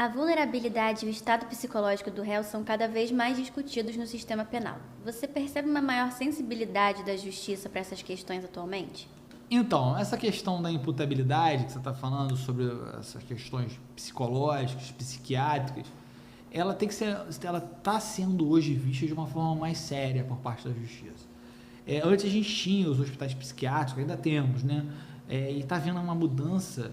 A vulnerabilidade e o estado psicológico do réu são cada vez mais discutidos no sistema penal. Você percebe uma maior sensibilidade da justiça para essas questões atualmente? Então, essa questão da imputabilidade que você está falando sobre essas questões psicológicas, psiquiátricas, ela está sendo hoje vista de uma forma mais séria por parte da justiça. Antes a gente tinha os hospitais psiquiátricos, ainda temos, né? E está havendo uma mudança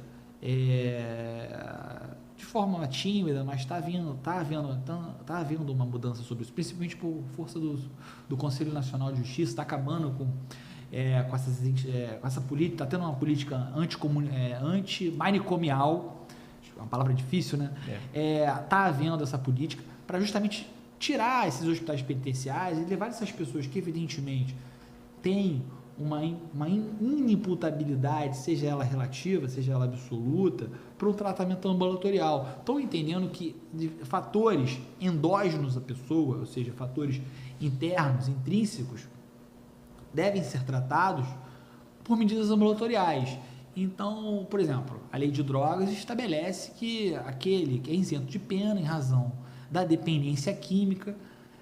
de forma tímida, mas está havendo uma mudança sobre isso, principalmente por força do Conselho Nacional de Justiça, está acabando com essa política, está tendo uma política antimanicomial, uma palavra difícil, né? Está havendo essa política para justamente tirar esses hospitais penitenciários e levar essas pessoas que evidentemente têm uma inimputabilidade, seja ela relativa, seja ela absoluta, para um tratamento ambulatorial. Estão entendendo que fatores endógenos da pessoa, ou seja, fatores internos, intrínsecos, devem ser tratados por medidas ambulatoriais. Então, por exemplo, a lei de drogas estabelece que aquele que é isento de pena em razão da dependência química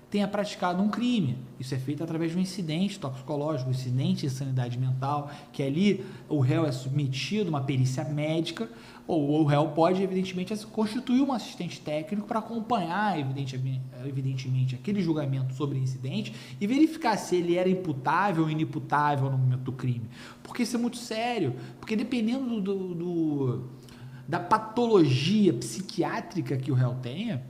tenha praticado um crime. Isso é feito através de um incidente toxicológico, um incidente de sanidade mental, que ali o réu é submetido a uma perícia médica, ou o réu pode, evidentemente, constituir um assistente técnico para acompanhar, evidentemente, aquele julgamento sobre o incidente e verificar se ele era imputável ou inimputável no momento do crime. Porque isso é muito sério, porque dependendo da patologia psiquiátrica que o réu tenha,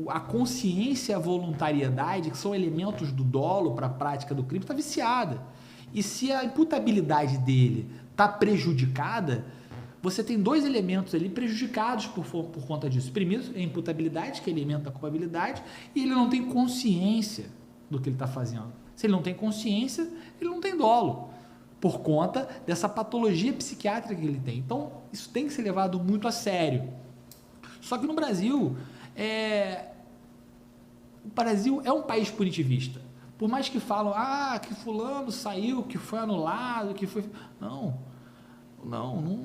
a consciência e a voluntariedade, que são elementos do dolo para a prática do crime, está viciada. E se a imputabilidade dele está prejudicada, você tem dois elementos ali prejudicados por conta disso. Primeiro, a imputabilidade, que é elemento da culpabilidade, e ele não tem consciência do que ele está fazendo. Se ele não tem consciência, ele não tem dolo, por conta dessa patologia psiquiátrica que ele tem. Então, isso tem que ser levado muito a sério. Só que no Brasil, o Brasil é um país punitivista. Por mais que falam, que fulano saiu, que foi anulado, que foi... Não,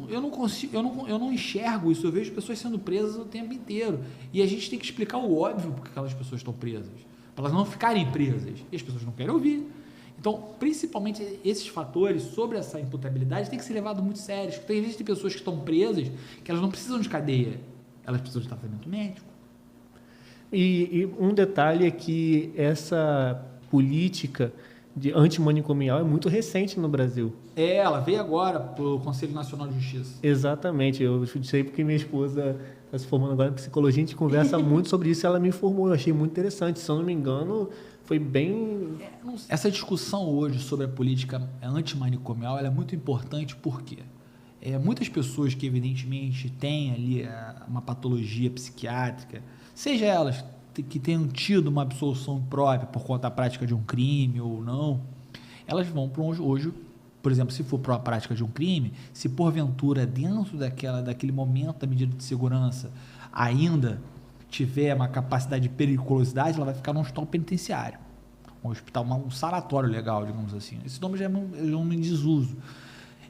eu não consigo, eu não enxergo isso. Eu vejo pessoas sendo presas o tempo inteiro. E a gente tem que explicar o óbvio porque aquelas pessoas estão presas. Para elas não ficarem presas. E as pessoas não querem ouvir. Então, principalmente esses fatores sobre essa imputabilidade tem que ser levado muito sério. Tem pessoas que estão presas que elas não precisam de cadeia. Elas precisam de tratamento médico. E um detalhe é que essa política de antimanicomial é muito recente no Brasil. Ela veio agora pelo Conselho Nacional de Justiça. Exatamente. Eu sei porque minha esposa está se formando agora em psicologia, a gente conversa muito sobre isso e ela me informou. Eu achei muito interessante. Se eu não me engano, foi bem... Essa discussão hoje sobre a política antimanicomial ela é muito importante porque... muitas pessoas que evidentemente têm ali uma patologia psiquiátrica, seja elas que tenham tido uma absolução própria por conta da prática de um crime ou não, elas vão para hoje, por exemplo, se for para a prática de um crime, se porventura dentro daquele momento da medida de segurança ainda tiver uma capacidade de periculosidade, ela vai ficar num hospital penitenciário, um sanatório legal, digamos assim. Esse nome já é um em desuso.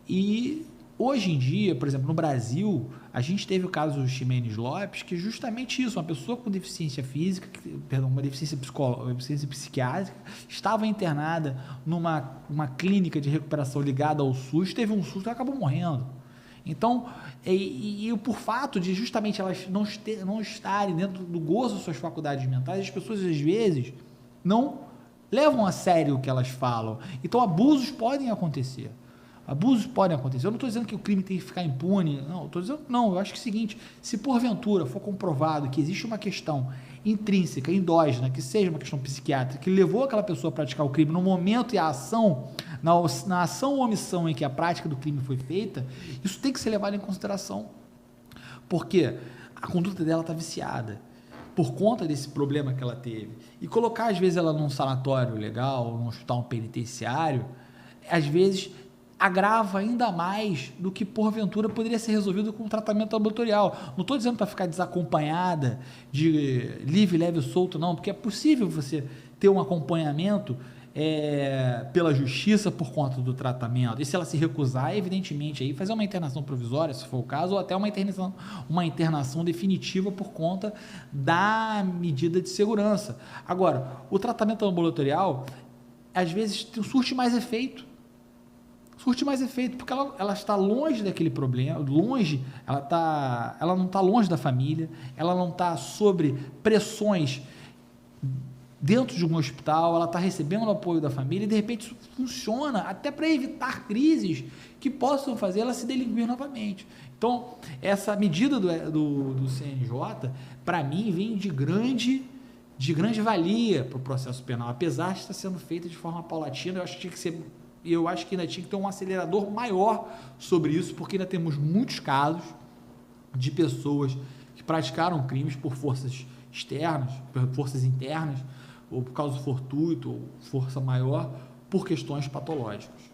E hoje em dia, por exemplo, no Brasil, a gente teve o caso do Ximenes Lopes, que é justamente isso, uma pessoa com deficiência física, uma deficiência psiquiátrica, estava internada numa clínica de recuperação ligada ao SUS, teve um susto e acabou morrendo. Então, por fato de justamente elas não estarem dentro do gozo das suas faculdades mentais, as pessoas às vezes não levam a sério o que elas falam. Então, abusos podem acontecer. Eu não estou dizendo que o crime tem que ficar impune, eu acho que é o seguinte, se porventura for comprovado que existe uma questão intrínseca, endógena, que seja uma questão psiquiátrica, que levou aquela pessoa a praticar o crime no momento e a ação, na ação ou omissão em que a prática do crime foi feita, isso tem que ser levado em consideração, porque a conduta dela está viciada, por conta desse problema que ela teve, e colocar às vezes ela num sanatório legal, num hospital penitenciário, às vezes agrava ainda mais do que porventura poderia ser resolvido com um tratamento ambulatorial. Não estou dizendo para ficar desacompanhada, de livre, leve, solto, não, porque é possível você ter um acompanhamento pela justiça por conta do tratamento, e se ela se recusar, evidentemente, aí fazer uma internação provisória, se for o caso, ou até uma internação definitiva por conta da medida de segurança. Agora, o tratamento ambulatorial, às vezes, surte mais efeito, porque ela está longe daquele problema, ela não está longe da família, ela não está sobre pressões dentro de um hospital, ela está recebendo o apoio da família e, de repente, isso funciona até para evitar crises que possam fazer ela se delinquir novamente. Então, essa medida do CNJ, para mim, vem de grande valia para o processo penal, apesar de estar sendo feita de forma paulatina. Eu acho que ainda tinha que ter um acelerador maior sobre isso, porque ainda temos muitos casos de pessoas que praticaram crimes por forças externas, por forças internas, ou por causa fortuito, ou força maior, por questões patológicas.